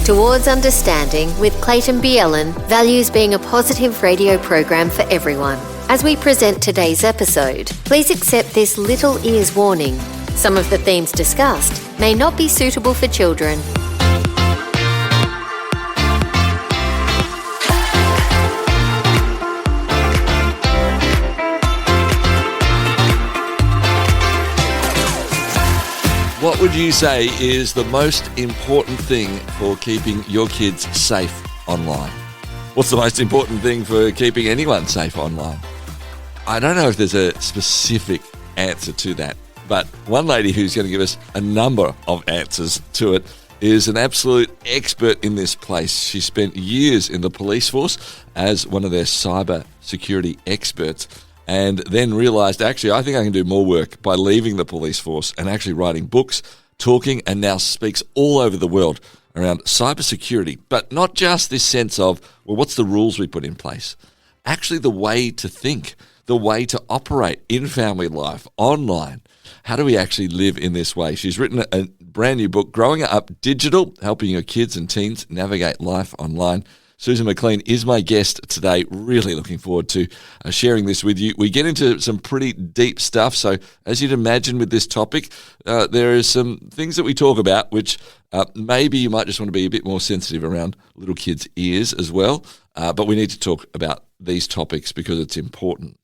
Towards Understanding with Clayton Bielen values being a positive radio program for everyone. As we present today's episode, please accept this little ears warning. Some of the themes discussed may not be suitable for children. What would you say is the most important thing for keeping your kids safe online? What's the most important thing for keeping anyone safe online? I don't know if there's a specific answer to that, but one lady who's going to give us a number of answers to it is an absolute expert in this place. She spent years in the police force as one of their cyber security experts, and then realised, actually, I think I can do more work by leaving the police force and actually writing books, talking, and now speaks all over the world around cybersecurity. But not just this sense of, well, what's the rules we put in place? Actually, the way to think, the way to operate in family life, online. How do we actually live in this way? She's written a brand new book, Growing Up Digital, helping your kids and teens navigate life online. Susan McLean is my guest today. Really looking forward to sharing this with you. We get into some pretty deep stuff. So as you'd imagine with this topic, there are some things that we talk about which maybe you might just want to be a bit more sensitive around little kids' ears as well. But we need to talk about these topics because it's important.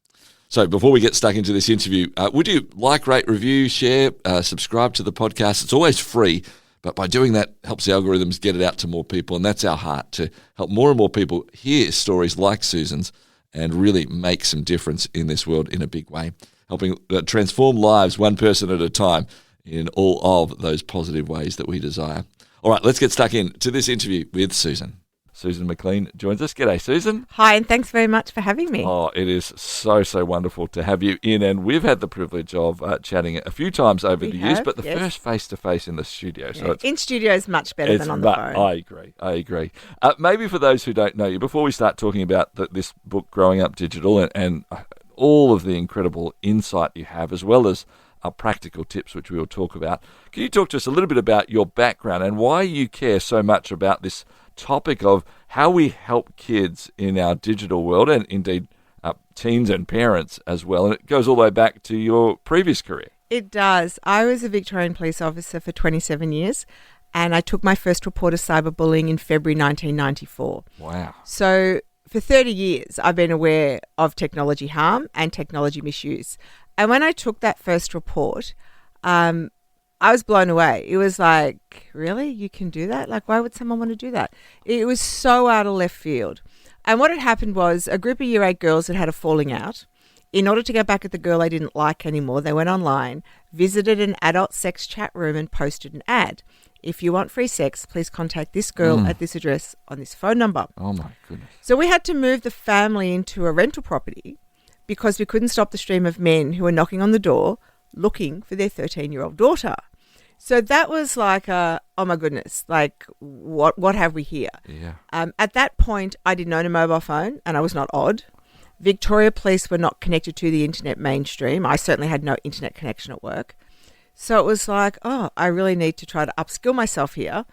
So before we get stuck into this interview, would you like, rate, review, share, subscribe to the podcast? It's always free. But by doing that, helps the algorithms get it out to more people. And that's our heart, to help more and more people hear stories like Susan's and really make some difference in this world in a big way, helping transform lives one person at a time in all of those positive ways that we desire. All right, let's get stuck into this interview with Susan. Susan McLean joins us. G'day, Susan. Hi, and thanks very much for having me. Oh, it is so wonderful to have you in, and we've had the privilege of chatting a few times over the years, but the first face-to-face in the studio. Yeah, so in studio is much better than on the phone. I agree. Maybe for those who don't know you, before we start talking about this book, Growing Up Digital, and all of the incredible insight you have, as well as practical tips, which we will talk about, can you talk to us a little bit about your background and why you care so much about this topic of how we help kids in our digital world, and indeed teens and parents as well? And it goes all the way back to your previous career. It does. I was a Victorian police officer for 27 years, and I took my first report of cyberbullying in February 1994. Wow. So for 30 years, I've been aware of technology harm and technology misuse. And when I took that first report, I was blown away. It was like, really? You can do that? Like, why would someone want to do that? It was so out of left field. And what had happened was a group of Year 8 girls had had a falling out. In order to get back at the girl they didn't like anymore, they went online, visited an adult sex chat room and posted an ad. If you want free sex, please contact this girl at this address on this phone number. Oh, my goodness. So we had to move the family into a rental property because we couldn't stop the stream of men who were knocking on the door looking for their 13-year-old daughter. So that was like, oh my goodness, like what have we here? Yeah. At that point, I didn't own a mobile phone, and I was not odd. Victoria Police were not connected to the internet mainstream. I certainly had no internet connection at work. So it was like, oh, I really need to try to upskill myself here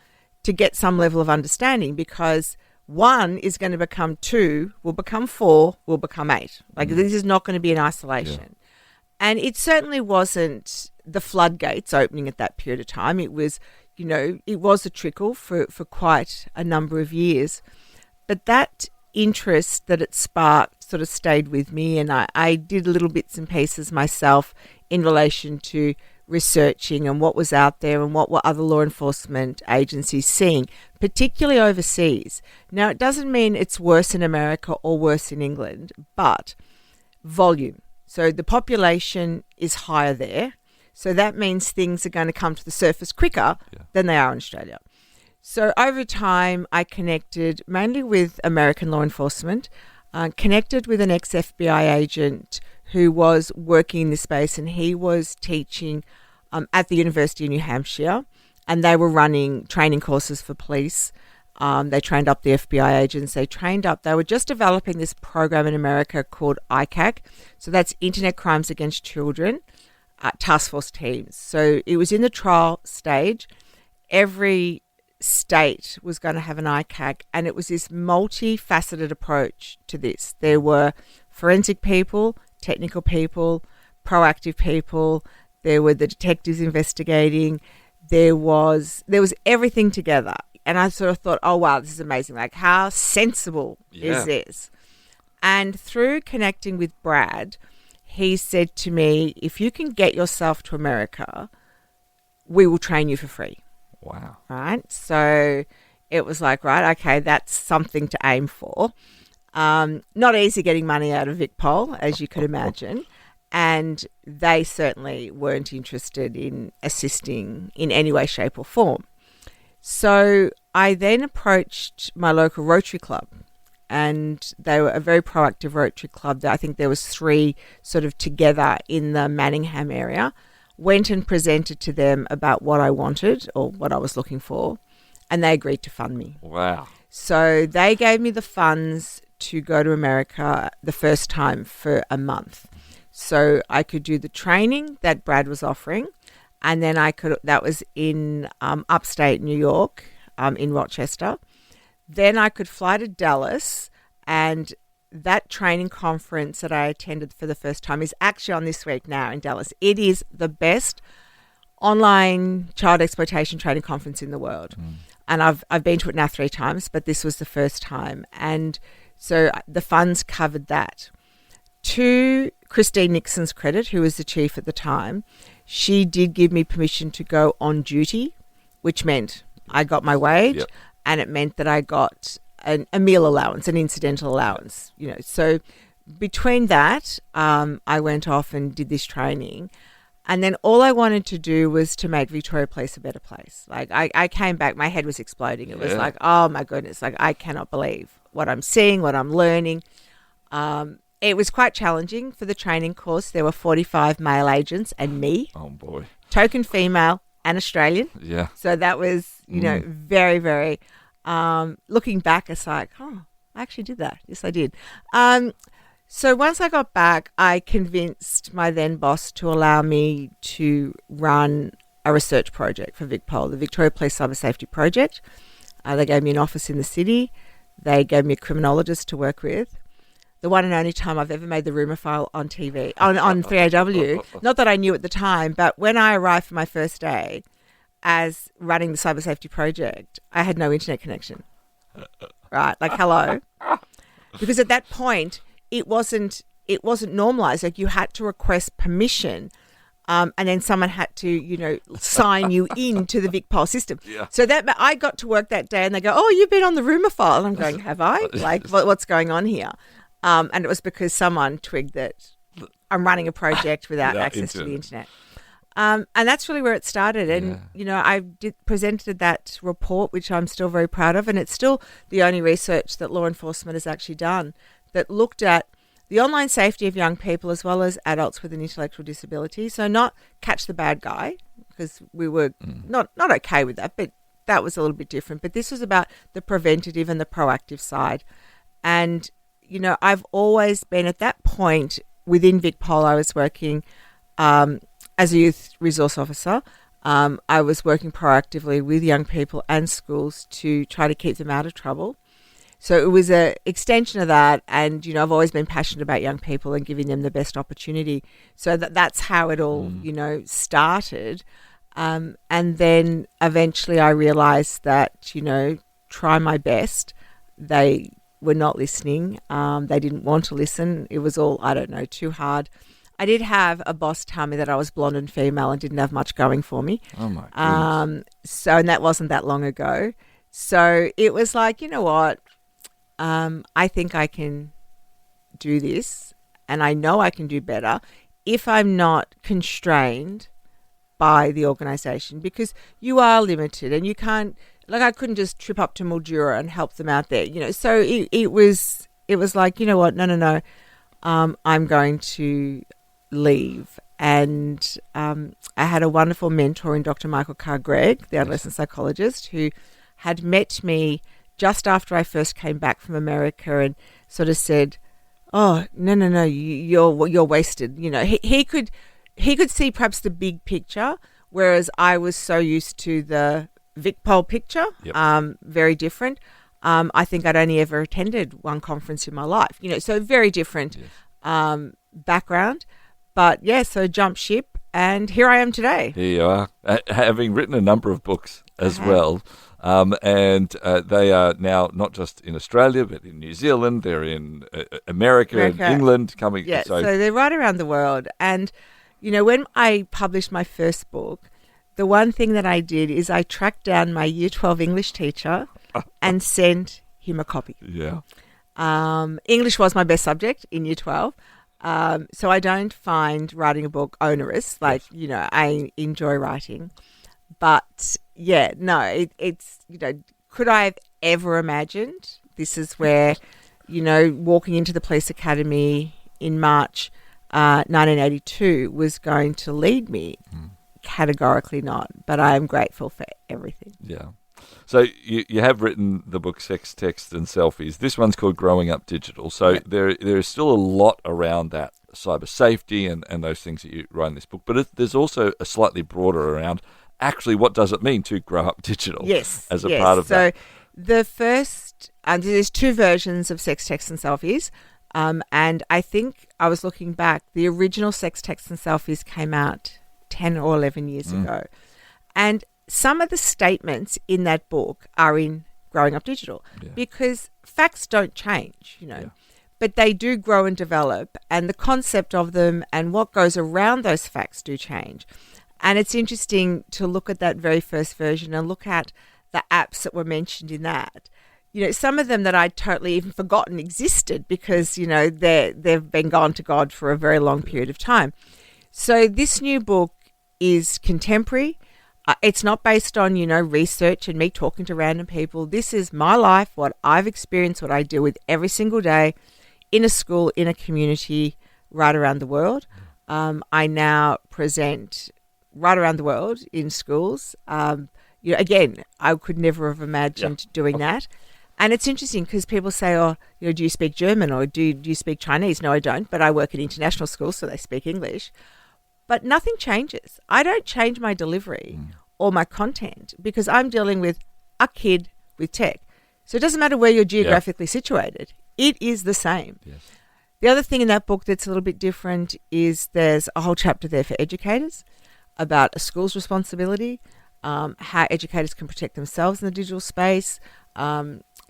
to get some level of understanding, because 1 is going to become 2, will become 4, will become 8. Like this is not going to be in isolation. Yeah. And it certainly wasn't the floodgates opening at that period of time. It was, it was a trickle for quite a number of years. But that interest that it sparked sort of stayed with me, and I did little bits and pieces myself in relation to researching and what was out there and what were other law enforcement agencies seeing, particularly overseas. Now, it doesn't mean it's worse in America or worse in England, but volume. So the population is higher there. So that means things are going to come to the surface quicker than they are in Australia. So over time, I connected mainly with American law enforcement, connected with an ex-FBI agent who was working in this space, and he was teaching at the University of New Hampshire, and they were running training courses for police. They trained up the FBI agents. They were just developing this program in America called ICAC. So that's Internet Crimes Against Children Task Force Teams. So it was in the trial stage. Every state was going to have an ICAC, and it was this multifaceted approach to this. There were forensic people, technical people, proactive people. There were the detectives investigating. There was everything together. And I sort of thought, oh, wow, this is amazing. Like, how sensible is this? And through connecting with Brad, he said to me, if you can get yourself to America, we will train you for free. Wow. Right? So it was like, right, okay, that's something to aim for. Not easy getting money out of VicPol, as you could imagine. And they certainly weren't interested in assisting in any way, shape or form. So I then approached my local Rotary Club, and they were a very proactive Rotary Club. I think there was 3 sort of together in the Manningham area. Went and presented to them about what I wanted or what I was looking for, and they agreed to fund me. Wow. So they gave me the funds to go to America the first time for a month. So I could do the training that Brad was offering, and then that was in upstate New York, in Rochester. Then I could fly to Dallas, and that training conference that I attended for the first time is actually on this week now in Dallas. It is the best online child exploitation training conference in the world. And I've been to it now 3 times, but this was the first time. And so the funds covered that. To Christine Nixon's credit, who was the chief at the time, she did give me permission to go on duty, which meant I got my wage, and it meant that I got a meal allowance, an incidental allowance. So between that, I went off and did this training, and then all I wanted to do was to make Victoria Police a better place. Like I came back, my head was exploding. It was like, oh my goodness, like I cannot believe what I'm seeing, what I'm learning. It was quite challenging for the training course. There were 45 male agents and me. Oh, boy. Token female and Australian. Yeah. So that was, very, very, looking back, it's like, oh, I actually did that. Yes, I did. So once I got back, I convinced my then boss to allow me to run a research project for VicPol, the Victoria Police Cyber Safety Project. They gave me an office in the city. They gave me a criminologist to work with. The one and only time I've ever made the rumour file on TV, on 3AW. Not that I knew at the time, but when I arrived for my first day as running the cyber safety project, I had no internet connection. Right, like hello. Because at that point, it wasn't normalised. Like you had to request permission, and then someone had to, sign you into the VicPol system. Yeah. So that I got to work that day, and they go, "Oh, you've been on the rumour file." And I'm going, "Have I? Like, what's going on here?" And it was because someone twigged that I'm running a project without access to the internet. And that's really where it started. And, I presented that report, which I'm still very proud of. And it's still the only research that law enforcement has actually done that looked at the online safety of young people as well as adults with an intellectual disability. So not catch the bad guy, because we were not okay with that, but that was a little bit different. But this was about the preventative and the proactive side. And I've always been at that point within VicPol. I was working as a youth resource officer. I was working proactively with young people and schools to try to keep them out of trouble. So it was an extension of that. And, I've always been passionate about young people and giving them the best opportunity. So that's how it all, started. And then eventually I realised that, try my best. They were not listening. They didn't want to listen. It was all, too hard. I did have a boss tell me that I was blonde and female and didn't have much going for me. Oh, my goodness. And that wasn't that long ago. So it was like, you know what? I think I can do this, and I know I can do better if I'm not constrained by the organisation, because you are limited and you can't, I couldn't just trip up to Mildura and help them out there, So it was like, you know what? No. I'm going to leave. And I had a wonderful mentor in Dr. Michael Carr-Gregg, the adolescent psychologist, who had met me just after I first came back from America and sort of said, "Oh, no, you're wasted." He could see perhaps the big picture, whereas I was so used to the Vic Poll picture, Yep. very different. I think I'd only ever attended one conference in my life, so very different background. But yeah, so jump ship, and here I am today. Here you are, having written a number of books as well. And they are now not just in Australia, but in New Zealand. They're in America and England coming. Yeah, so they're right around the world. And, when I published my first book, the one thing that I did is I tracked down my Year 12 English teacher and sent him a copy. Yeah. English was my best subject in Year 12. So I don't find writing a book onerous. I enjoy writing. But yeah, no, it's, could I have ever imagined this is where, walking into the police academy in March 1982 was going to lead me? Categorically not, but I am grateful for everything. Yeah. So you have written the book Sex, Text and Selfies. This one's called Growing Up Digital. So there is still a lot around that cyber safety and those things that you write in this book. But there's also a slightly broader around actually what does it mean to grow up digital as a part of that. So the first, there's two versions of Sex, Text and Selfies. And I think I was looking back, the original Sex, Text and Selfies came out 10 or 11 years ago. And some of the statements in that book are in Growing Up Digital because facts don't change, but they do grow and develop, and the concept of them and what goes around those facts do change. And it's interesting to look at that very first version and look at the apps that were mentioned in that. Some of them that I'd totally even forgotten existed because, they've been gone to God for a very long period of time. So this new book is contemporary. It's not based on, research and me talking to random people. This is my life, what I've experienced, what I deal with every single day in a school, in a community, right around the world. I now present right around the world in schools. Again, I could never have imagined doing that. And it's interesting because people say, do you speak German or do you speak Chinese? No, I don't, but I work in international schools, so they speak English. But nothing changes. I don't change my delivery or my content because I'm dealing with a kid with tech. So it doesn't matter where you're geographically situated. It is the same. Yes. The other thing in that book that's a little bit different is there's a whole chapter there for educators about a school's responsibility, how educators can protect themselves in the digital space,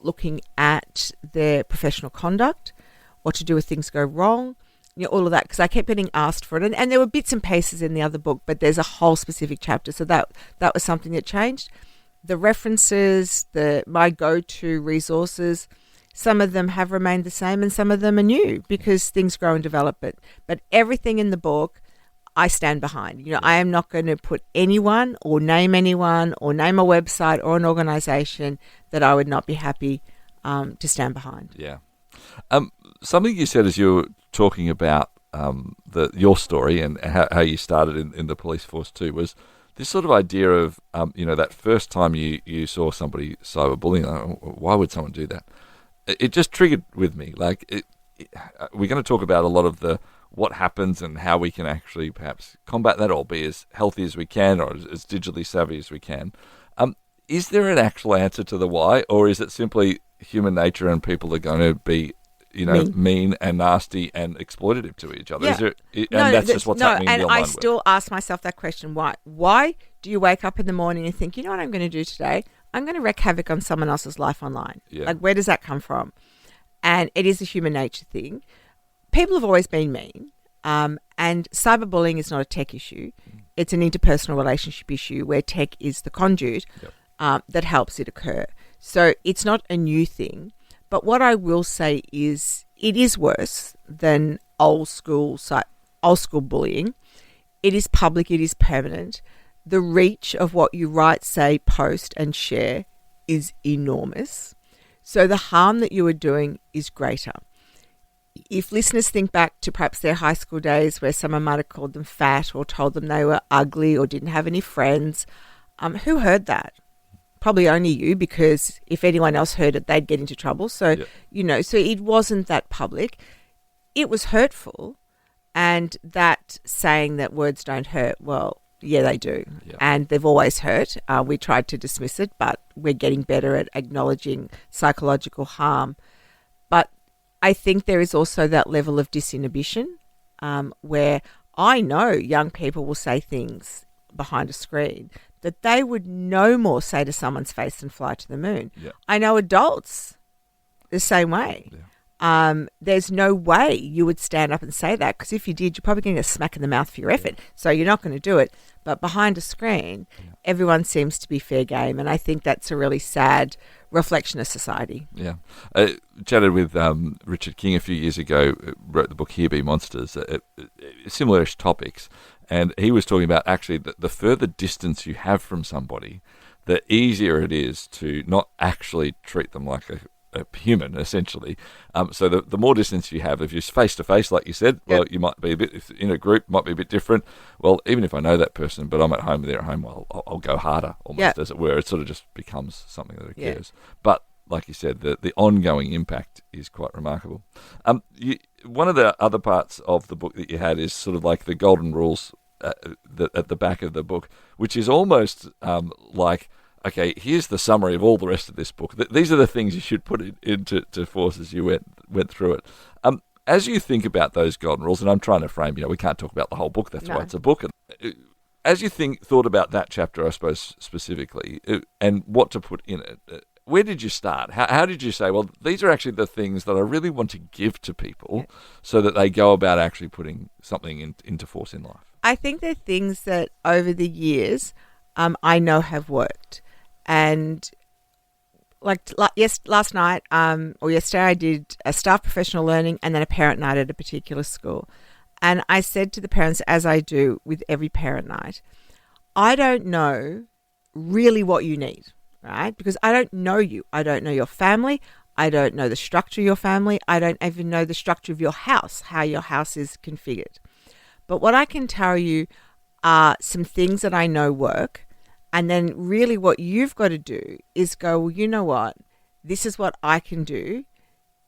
looking at their professional conduct, what to do if things go wrong, all of that, because I kept getting asked for it. And there were bits and pieces in the other book, but there's a whole specific chapter. So that was something that changed. The references, my go-to resources, some of them have remained the same and some of them are new because things grow and develop. But everything in the book, I stand behind. I am not going to put anyone or name a website or an organisation that I would not be happy to stand behind. Yeah. Something you said as you were talking about your story and how you started in the police force too was this sort of idea of, that first time you saw somebody cyberbullying, why would someone do that? It just triggered with me. We're going to talk about a lot of what happens and how we can actually perhaps combat that or be as healthy as we can or as digitally savvy as we can. Is there an actual answer to the why, or is it simply human nature and people are going to be mean and nasty and exploitative to each other? Yeah. That's just what's happening in the online world. And I still ask myself that question. Why do you wake up in the morning and think, what I'm going to do today? I'm going to wreak havoc on someone else's life online. Yeah. Where does that come from? And it is a human nature thing. People have always been mean. And cyberbullying is not a tech issue. It's an interpersonal relationship issue where tech is the conduit that helps it occur. So it's not a new thing. But what I will say is it is worse than old school bullying. It is public. It is permanent. The reach of what you write, say, post and share is enormous. So the harm that you are doing is greater. If listeners think back to perhaps their high school days where someone might have called them fat or told them they were ugly or didn't have any friends, who heard that? Probably only you, because if anyone else heard it, they'd get into trouble. So, so it wasn't that public. It was hurtful. And that saying that words don't hurt, well, Yeah, they do. Yeah. And they've always hurt. We tried to dismiss it, but we're getting better at acknowledging psychological harm. But I think there is also that level of disinhibition where I know young people will say things behind a screen that they would no more say to someone's face than fly to the moon. Yeah. I know adults the same way. Yeah. There's no way you would stand up and say that, because if you did, you're probably getting a smack in the mouth for your effort. So you're not going to do it. But behind a screen, everyone seems to be fair game. And I think that's a really sad reflection of society. Yeah. Chatted with Richard King a few years ago, wrote the book Here Be Monsters, similar-ish topics. And he was talking about actually the further distance you have from somebody, the easier it is to not actually treat them like a human, essentially. So the more distance you have, if you're face-to-face, like you said, well, you might be a bit, in a group, might be a bit different. Well, even if I know that person, but I'm at home, they're at home, well, I'll go harder, almost, as it were. It sort of just becomes something that occurs. But like you said, the ongoing impact is quite remarkable. One of the other parts of the book that you had is sort of like the golden rules at the back of the book, which is almost like, okay, here's the summary of all the rest of this book. These are the things you should put into force as you went through it. As you think about those golden rules, and I'm trying to frame, we can't talk about the whole book, that's why it's a book. As you thought about that chapter, I suppose, specifically, and what to put in it, where did you start? How did you say, well, these are actually the things that I really want to give to people so that they go about actually putting something into force in life? I think they're things that over the years I know have worked. And last night or yesterday, I did a staff professional learning and then a parent night at a particular school. And I said to the parents, as I do with every parent night, I don't know really what you need, right? Because I don't know you. I don't know your family. I don't know the structure of your family. I don't even know the structure of your house, how your house is configured. But what I can tell you are some things that I know work. And then really what you've got to do is go, well, you know what? This is what I can do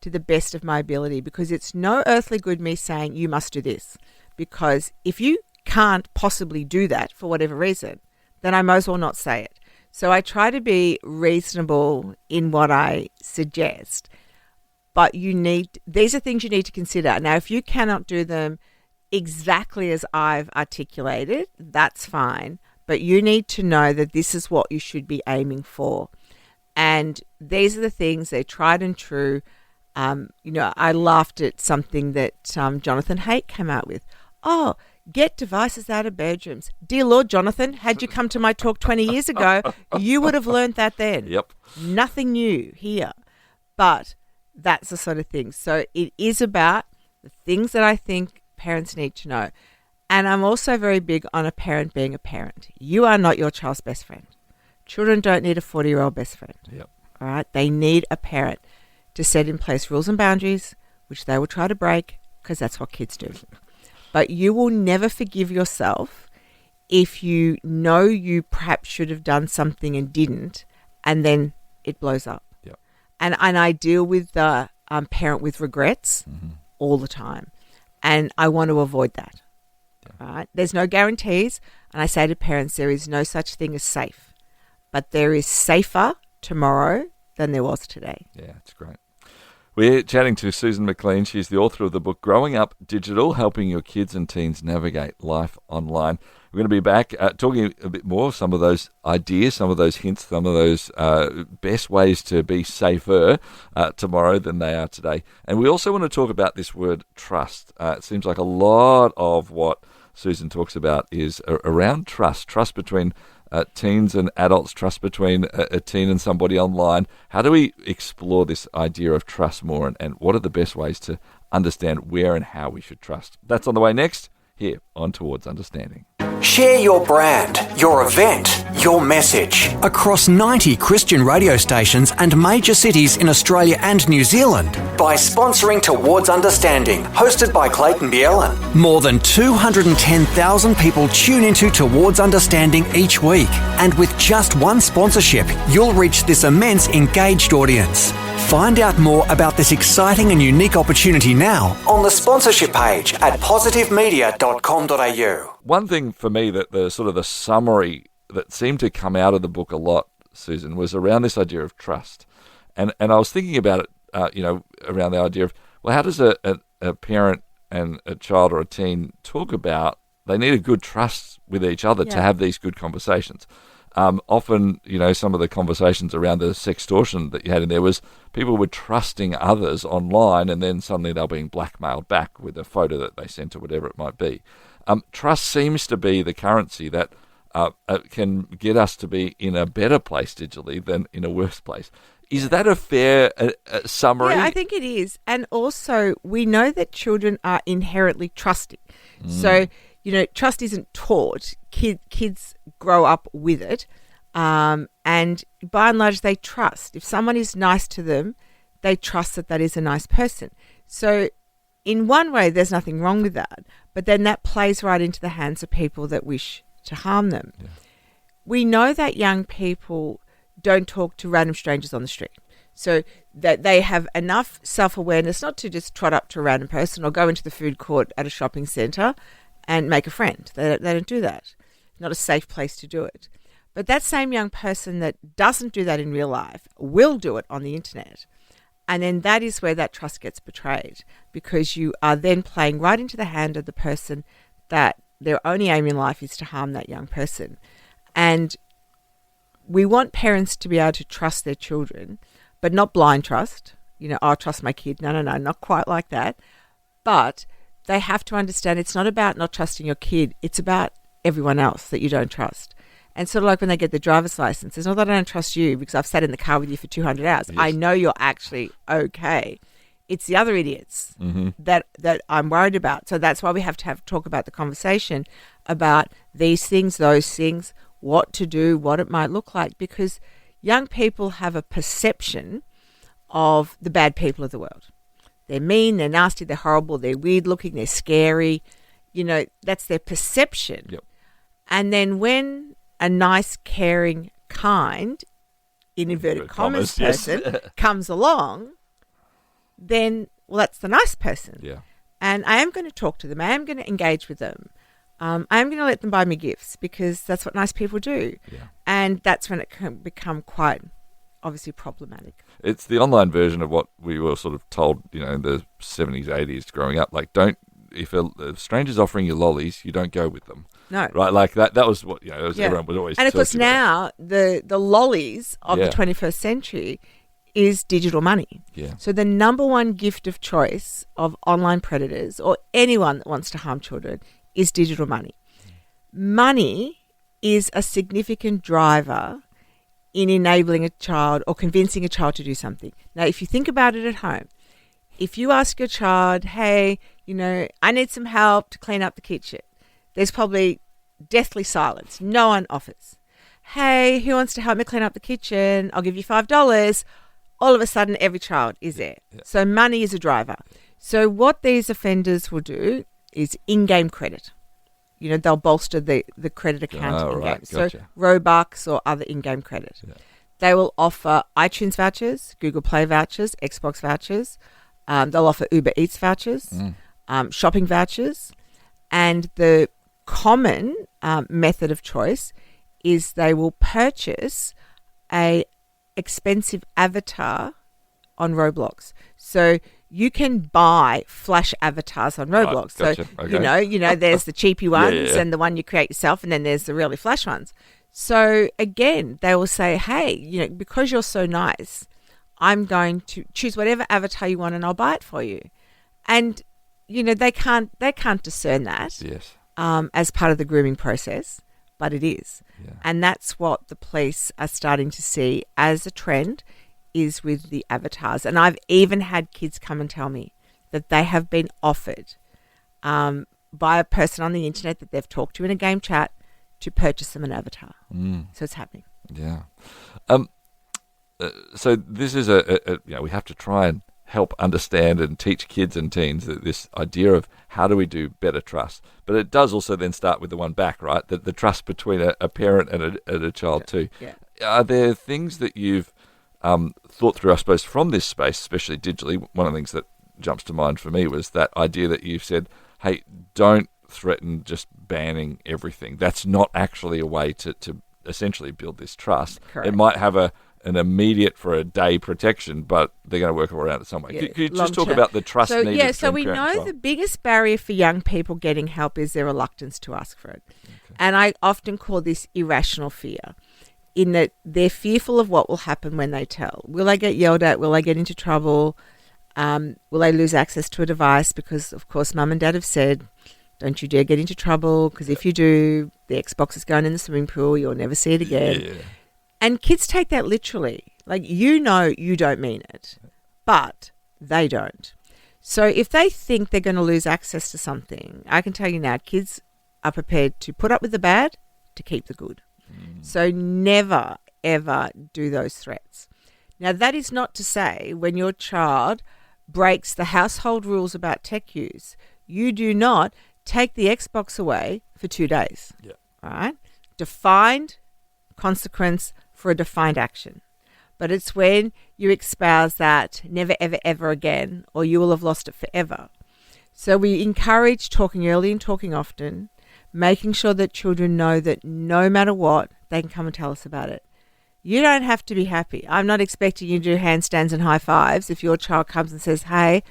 to the best of my ability, because it's no earthly good me saying you must do this. Because if you can't possibly do that for whatever reason, then I might as well not say it. So I try to be reasonable in what I suggest. But these are things you need to consider. Now, if you cannot do them exactly as I've articulated, that's fine. But you need to know that this is what you should be aiming for. And these are the things, they're tried and true. I laughed at something that Jonathan Haidt came out with. Oh, get devices out of bedrooms. Dear Lord, Jonathan, had you come to my talk 20 years ago, you would have learned that then. Yep. Nothing new here. But that's the sort of thing. So it is about the things that I think parents need to know. And I'm also very big on a parent being a parent. You are not your child's best friend. Children don't need a 40-year-old best friend. Yep. All right? They need a parent to set in place rules and boundaries, which they will try to break, because that's what kids do. But you will never forgive yourself if you know you perhaps should have done something and didn't, and then it blows up. Yep. And I deal with the parent with regrets all the time. And I want to avoid that. Right? There's no guarantees, and I say to parents, there is no such thing as safe, but there is safer tomorrow than there was today. Yeah, it's great. We're chatting to Susan McLean. She's the author of the book Growing Up Digital, Helping Your Kids and Teens Navigate Life Online. We're going to be back talking a bit more, some of those ideas, some of those hints, some of those best ways to be safer tomorrow than they are today. And we also want to talk about this word trust. It seems like a lot of what Susan talks about is around trust between teens and adults, trust between a teen and somebody online. How do we explore this idea of trust more, and what are the best ways to understand where and how we should trust? That's on the way next, here on Towards Understanding. Share your brand, your event, your message across 90 Christian radio stations and major cities in Australia and New Zealand by sponsoring Towards Understanding, hosted by Clayton Bielen. More than 210,000 people tune into Towards Understanding each week, and with just one sponsorship, you'll reach this immense engaged audience. Find out more about this exciting and unique opportunity now on the sponsorship page at positivemedia.com.au. one thing for me that the sort of the summary that seemed to come out of the book a lot, Susan, was around this idea of trust. And I was thinking about it, around the idea of, well, how does a parent and a child or a teen talk about, they need a good trust with each other to have these good conversations. Often, some of the conversations around the sextortion that you had in there was people were trusting others online, and then suddenly they're being blackmailed back with a photo that they sent or whatever it might be. Trust seems to be the currency that can get us to be in a better place digitally than in a worse place. Is that a fair summary? Yeah, I think it is. And also, we know that children are inherently trusting. So, trust isn't taught. Kids grow up with it. And by and large, they trust. If someone is nice to them, they trust that is a nice person. So in one way, there's nothing wrong with that. But then that plays right into the hands of people that wish to harm them. Yeah. We know that young people don't talk to random strangers on the street. So that they have enough self-awareness not to just trot up to a random person or go into the food court at a shopping centre and make a friend. They don't do that. Not a safe place to do it. But that same young person that doesn't do that in real life will do it on the internet. And then that is where that trust gets betrayed, because you are then playing right into the hand of the person that their only aim in life is to harm that young person. And we want parents to be able to trust their children, but not blind trust. I'll trust my kid. No, not quite like that. But they have to understand it's not about not trusting your kid. It's about everyone else that you don't trust. And sort of like when they get the driver's license, it's not that I don't trust you because I've sat in the car with you for 200 hours. Yes. I know you're actually okay. It's the other idiots that I'm worried about. So that's why we have to talk about the conversation about these things, those things, what to do, what it might look like, because young people have a perception of the bad people of the world. They're mean, they're nasty, they're horrible, they're weird looking, they're scary. That's their perception. Yep. And then when a nice, caring, kind, in inverted commas person comes along, then, that's the nice person. Yeah. And I am going to talk to them. I am going to engage with them. I am going to let them buy me gifts because that's what nice people do. Yeah. And that's when it can become quite obviously problematic. It's the online version of what we were sort of told, in the 70s, 80s growing up. Like, if a stranger's offering you lollies, you don't go with them. No. Right? Like that was what, everyone would always. And of course now the lollies of the 21st century is digital money. Yeah. So the number one gift of choice of online predators or anyone that wants to harm children is digital money. Money is a significant driver in enabling a child or convincing a child to do something. Now, if you think about it at home, if you ask your child, hey, I need some help to clean up the kitchen, there's probably deathly silence. No one offers. Hey, who wants to help me clean up the kitchen? I'll give you $5. All of a sudden, every child is there. Yeah. So money is a driver. So what these offenders will do is in-game credit. They'll bolster the credit account in-game. Right. Gotcha. So Robux or other in-game credit. Yeah. They will offer iTunes vouchers, Google Play vouchers, Xbox vouchers. They'll offer Uber Eats vouchers, shopping vouchers. And the common method of choice is they will purchase a expensive avatar on Roblox. So you can buy flash avatars on Roblox. Right, gotcha. So okay. There's the cheapy ones and the one you create yourself, and then there's the really flash ones. So again, they will say, hey, because you're so nice, I'm going to choose whatever avatar you want and I'll buy it for you. And they can't discern that as part of the grooming process, but it is. Yeah. And that's what the police are starting to see as a trend is with the avatars. And I've even had kids come and tell me that they have been offered by a person on the internet that they've talked to in a game chat to purchase them an avatar. So it's happening. Yeah. So this is we have to try and help understand and teach kids and teens that this idea of how do we do better trust. But it does also then start with the one back, right? The trust between a parent and a child too. Yeah. Are there things that you've thought through, I suppose, from this space, especially digitally? One of the things that jumps to mind for me was that idea that you've said, hey, don't threaten just banning everything. That's not actually a way to essentially build this trust. Correct. It might have an immediate for a day protection, but they're going to work around it some way. Yeah, Could you just talk long-term. about the trust needed? Yeah, so between we parent and know child? the biggest barrier for young people getting help is their reluctance to ask for it. Okay. And I often call this irrational fear, in that they're fearful of what will happen when they tell. Will they get yelled at? Will they get into trouble? Will they lose access to a device? Because, of course, mum and dad have said, don't you dare get into trouble, because if you do, the Xbox is going in the swimming pool, you'll never see it again. Yeah. And kids take that literally. Like, you don't mean it, but they don't. So if they think they're going to lose access to something, I can tell you now, kids are prepared to put up with the bad to keep the good. So never, ever do those threats. Now, that is not to say when your child breaks the household rules about tech use, you do not take the Xbox away for 2 days. Yeah. All right? Defined consequence for a defined action. But it's when you espouse that never, ever, ever again, or you will have lost it forever. So we encourage talking early and talking often, making sure that children know that no matter what, they can come and tell us about it. You don't have to be happy. I'm not expecting you to do handstands and high fives if your child comes and says, hey,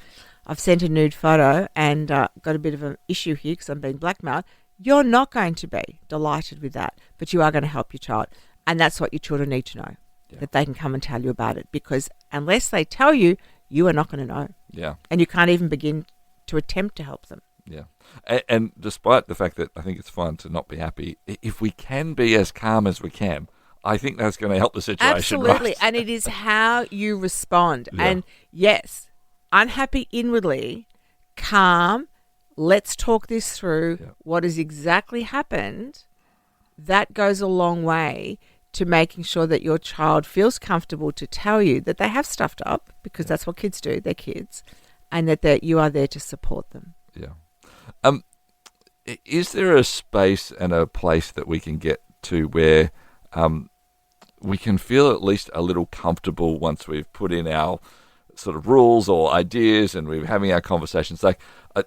I've sent a nude photo and got a bit of an issue here because I'm being blackmailed. You're not going to be delighted with that, but you are going to help your child. And that's what your children need to know, that they can come and tell you about it, because unless they tell you, you are not going to know. Yeah. And you can't even begin to attempt to help them. Yeah. And despite the fact that I think it's fine to not be happy, if we can be as calm as we can, I think that's going to help the situation. Absolutely. Right? And it is how you respond. Yeah. And yes, unhappy inwardly, calm, let's talk this through. Yeah. What has exactly happened, that goes a long way to making sure that your child feels comfortable to tell you that they have stuffed up, because that's what kids do, they're kids, and that you are there to support them. Yeah. Is there a space and a place that we can get to where we can feel at least a little comfortable once we've put in our sort of rules or ideas and we're having our conversations? Like,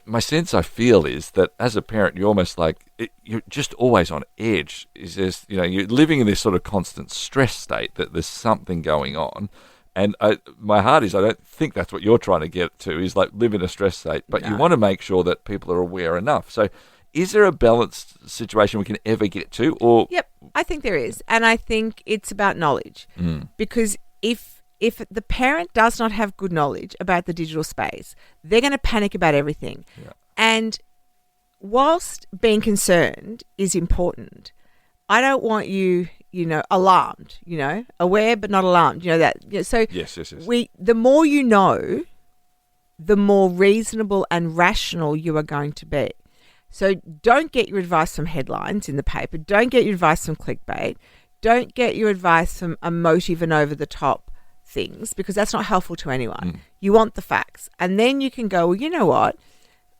my sense I feel is that as a parent, you're almost like, you're just always on edge. Is this, you're living in this sort of constant stress state that there's something going on. And my heart is, I don't think that's what you're trying to get to, is like live in a stress state. But you want to make sure that people are aware enough. So is there a balanced situation we can ever get to? Or Yep, I think there is. And I think it's about knowledge. Because if the parent does not have good knowledge about the digital space, they're going to panic about everything. Yeah. And whilst being concerned is important, I don't want you, alarmed, aware but not alarmed, that. So yes. the more you know, the more reasonable and rational you are going to be. So don't get your advice from headlines in the paper. Don't get your advice from clickbait. Don't get your advice from emotive and over-the-top things, because that's not helpful to anyone. You want the facts. And then you can go, well, you know what?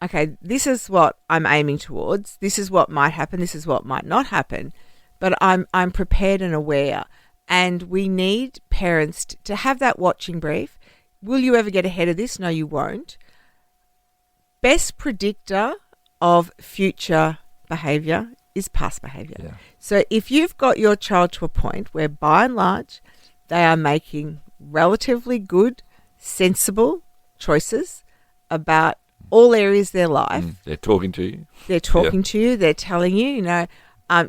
Okay, this is what I'm aiming towards. This is what might happen. This is what might not happen. But I'm prepared and aware. And we need parents to have that watching brief. Will you ever get ahead of this? No, you won't. Best predictor of future behaviour is past behaviour. Yeah. So if you've got your child to a point where, by and large, they are making relatively good, sensible choices about all areas of their life. They're talking to you. They're talking to you. They're telling you,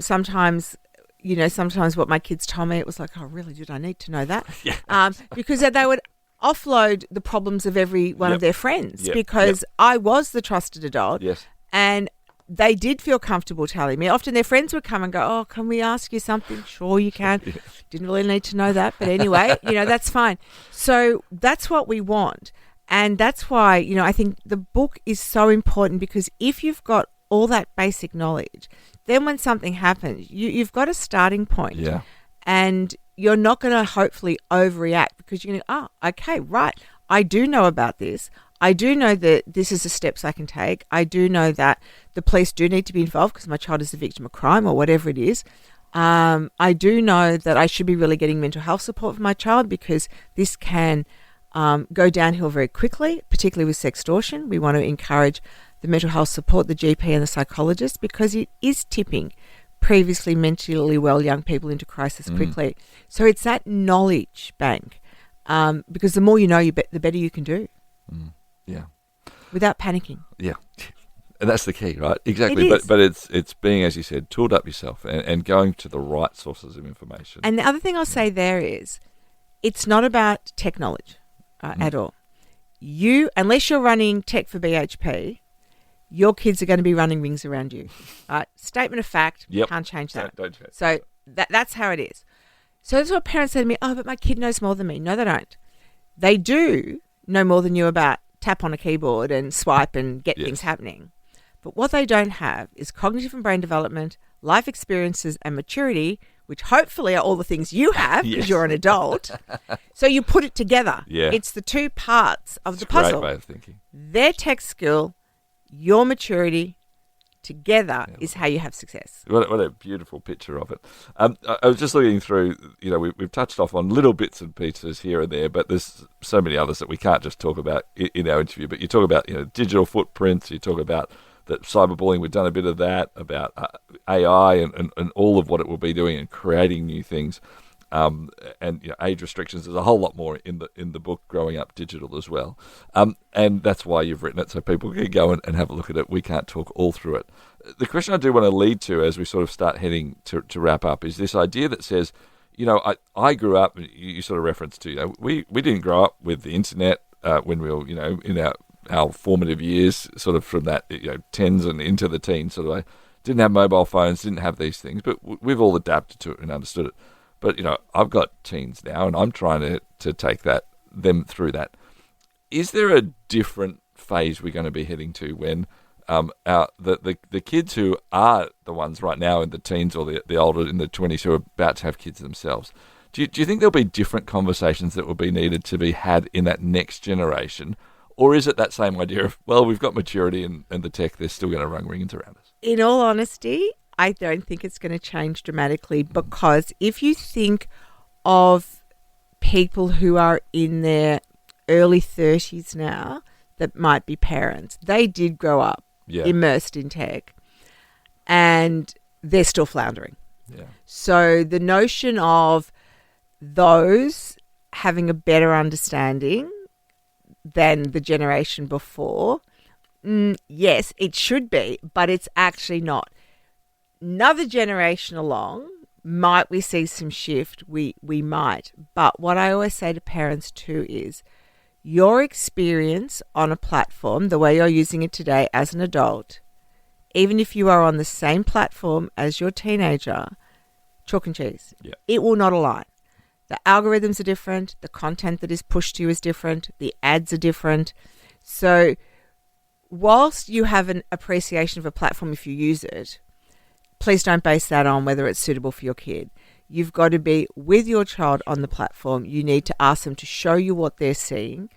sometimes what my kids told me, it was like, oh, really, did I need to know that? Yeah. Because they would offload the problems of every one of their friends, because I was the trusted adult. Yes. And they did feel comfortable telling me. Often their friends would come and go, oh, can we ask you something? Sure, you can. Didn't really need to know that. But anyway, that's fine. So that's what we want. And that's why, I think the book is so important, because if you've got all that basic knowledge, then when something happens, you've got a starting point. Yeah. And you're not going to hopefully overreact, because you're going to, oh, okay, right. I do know about this. I do know that this is the steps I can take. I do know that the police do need to be involved because my child is a victim of crime or whatever it is. I do know that I should be really getting mental health support for my child, because this can go downhill very quickly, particularly with sextortion. We want to encourage the mental health support, the GP and the psychologist, because it is tipping previously mentally well young people into crisis quickly. So it's that knowledge bank, because the more you know, the better you can do. Yeah. Without panicking. Yeah. And that's the key, right? Exactly. But it's being, as you said, tooled up yourself and going to the right sources of information. And the other thing I'll say there is, it's not about tech knowledge at all. Unless you're running tech for BHP, your kids are going to be running rings around you. Statement of fact, can't change that. Don't change. So that's how it is. So that's what parents say to me, oh, but my kid knows more than me. No, they don't. They do know more than you about tap on a keyboard and swipe and get things happening. But what they don't have is cognitive and brain development, life experiences and maturity, which hopefully are all the things you have because you're an adult. So you put it together. Yeah. It's the two parts of the puzzle. Great way of thinking. Their tech skill, your maturity, together is how you have success. What a beautiful picture of it. I was just looking through, we've touched off on little bits and pieces here and there, but there's so many others that we can't just talk about in our interview. But you talk about digital footprints, you talk about that cyberbullying, we've done a bit of that, about AI and all of what it will be doing and creating new things. And age restrictions. There's a whole lot more in the book, Growing Up Digital, as well. And that's why you've written it, so people can go and have a look at it. We can't talk all through it. The question I do want to lead to as we sort of start heading to wrap up is this idea that says, I grew up, you sort of referenced to, we didn't grow up with the internet when we were, in our formative years, sort of from that, tens and into the teens, sort of. I didn't have mobile phones, didn't have these things, but we've all adapted to it and understood it. But, I've got teens now and I'm trying to take them through that. Is there a different phase we're going to be heading to when the kids who are the ones right now in the teens or the older in the 20s who are about to have kids themselves, do you think there'll be different conversations that will be needed to be had in that next generation? Or is it that same idea of, well, we've got maturity and the tech, they're still going to run rings around us? In all honesty, I don't think it's going to change dramatically, because if you think of people who are in their early 30s now that might be parents, they did grow up immersed in tech and they're still floundering. Yeah. So the notion of those having a better understanding than the generation before, yes, it should be, but it's actually not. Another generation along, might we see some shift? We might. But what I always say to parents too is, your experience on a platform, the way you're using it today as an adult, even if you are on the same platform as your teenager, chalk and cheese. Yeah. It will not align. The algorithms are different. The content that is pushed to you is different. The ads are different. So whilst you have an appreciation of a platform if you use it, please don't base that on whether it's suitable for your kid. You've got to be with your child on the platform. You need to ask them to show you what they're seeing.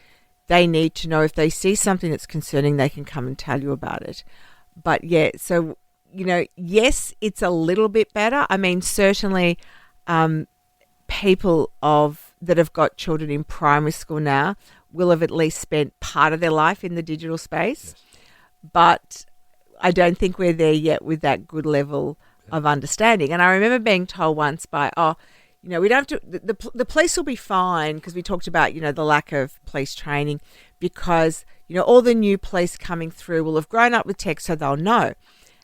They need to know if they see something that's concerning, they can come and tell you about it. But yes, it's a little bit better. I mean, certainly people that have got children in primary school now will have at least spent part of their life in the digital space. Yes. But I don't think we're there yet with that good level of understanding. And I remember being told once by, we don't have to, the police will be fine, because we talked about, the lack of police training, because, all the new police coming through will have grown up with tech, so they'll know.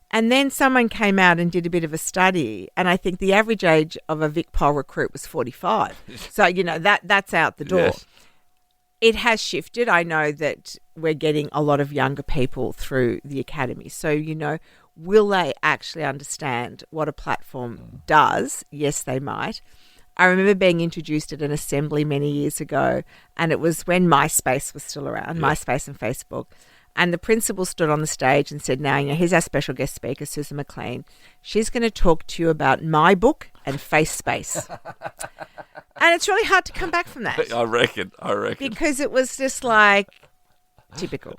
And then someone came out and did a bit of a study, and I think the average age of a VicPol recruit was 45. So, that's out the door. Yes. It has shifted. I know that we're getting a lot of younger people through the academy. So, will they actually understand what a platform does? Yes, they might. I remember being introduced at an assembly many years ago, and it was when MySpace was still around, MySpace and Facebook. And the principal stood on the stage and said, now, here's our special guest speaker, Susan McLean. She's going to talk to you about my book and face space. And it's really hard to come back from that. I reckon. Because it was just like typical,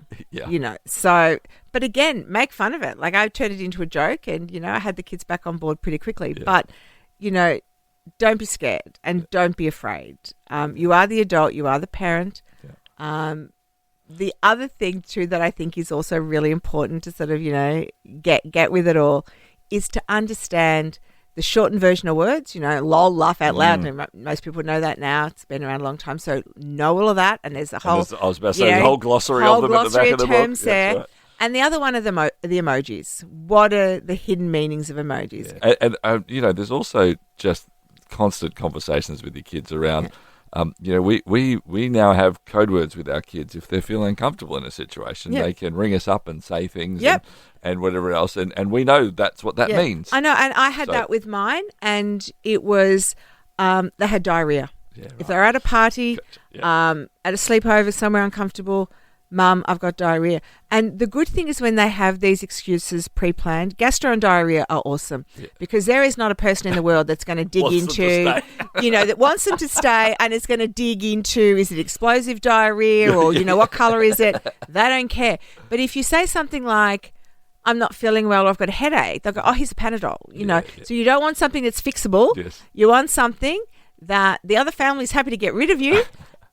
So, but again, make fun of it. Like, I turned it into a joke and, I had the kids back on board pretty quickly. Yeah. But, don't be scared and don't be afraid. You are the adult. You are the parent. Yeah. The other thing too that I think is also really important to sort of, get with it all is to understand the shortened version of words, lol, laugh out loud. And most people know that now. It's been around a long time. So know all of that. And there's a whole... I was about to say, the whole glossary of them at the back of the book. Terms there. Right. And the other one are the emojis. What are the hidden meanings of emojis? Yeah. And there's also just constant conversations with your kids around... we now have code words with our kids. If they're feeling uncomfortable in a situation, they can ring us up and say things and whatever else. And we know that's what that means. I know. And I had that with mine, and it was they had diarrhea. Yeah, right. If they're at a party, at a sleepover, somewhere uncomfortable, Mum, I've got diarrhea. And the good thing is when they have these excuses pre-planned, gastro and diarrhea are awesome because there is not a person in the world that's going to dig into, that wants them to stay and is going to dig into, is it explosive diarrhea or, what colour is it? They don't care. But if you say something like, I'm not feeling well or I've got a headache, they'll go, oh, here's a Panadol, So you don't want something that's fixable. Yes. You want something that the other family is happy to get rid of you.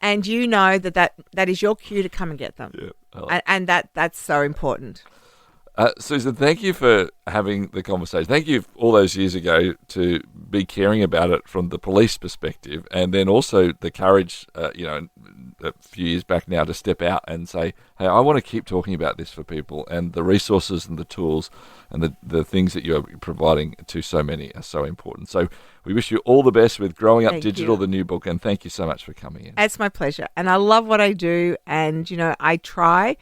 And that is your cue to come and get them. Yeah, and that's so important. Susan, thank you for having the conversation. Thank you all those years ago to be caring about it from the police perspective, and then also the courage, a few years back now to step out and say, hey, I want to keep talking about this for people, and the resources and the tools and the things that you are providing to so many are so important. So we wish you all the best with Growing Up Digital, the new book, and thank you so much for coming in. It's my pleasure. And I love what I do, and, I try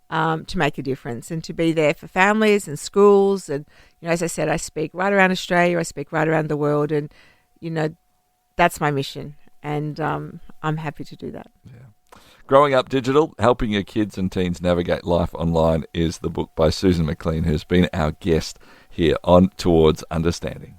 to make a difference and to be there for families and schools. And, as I said, I speak right around Australia, I speak right around the world, and, that's my mission. And I'm happy to do that. Yeah. Growing Up Digital, Helping Your Kids and Teens Navigate Life Online is the book by Susan McLean, who's been our guest here on Towards Understanding.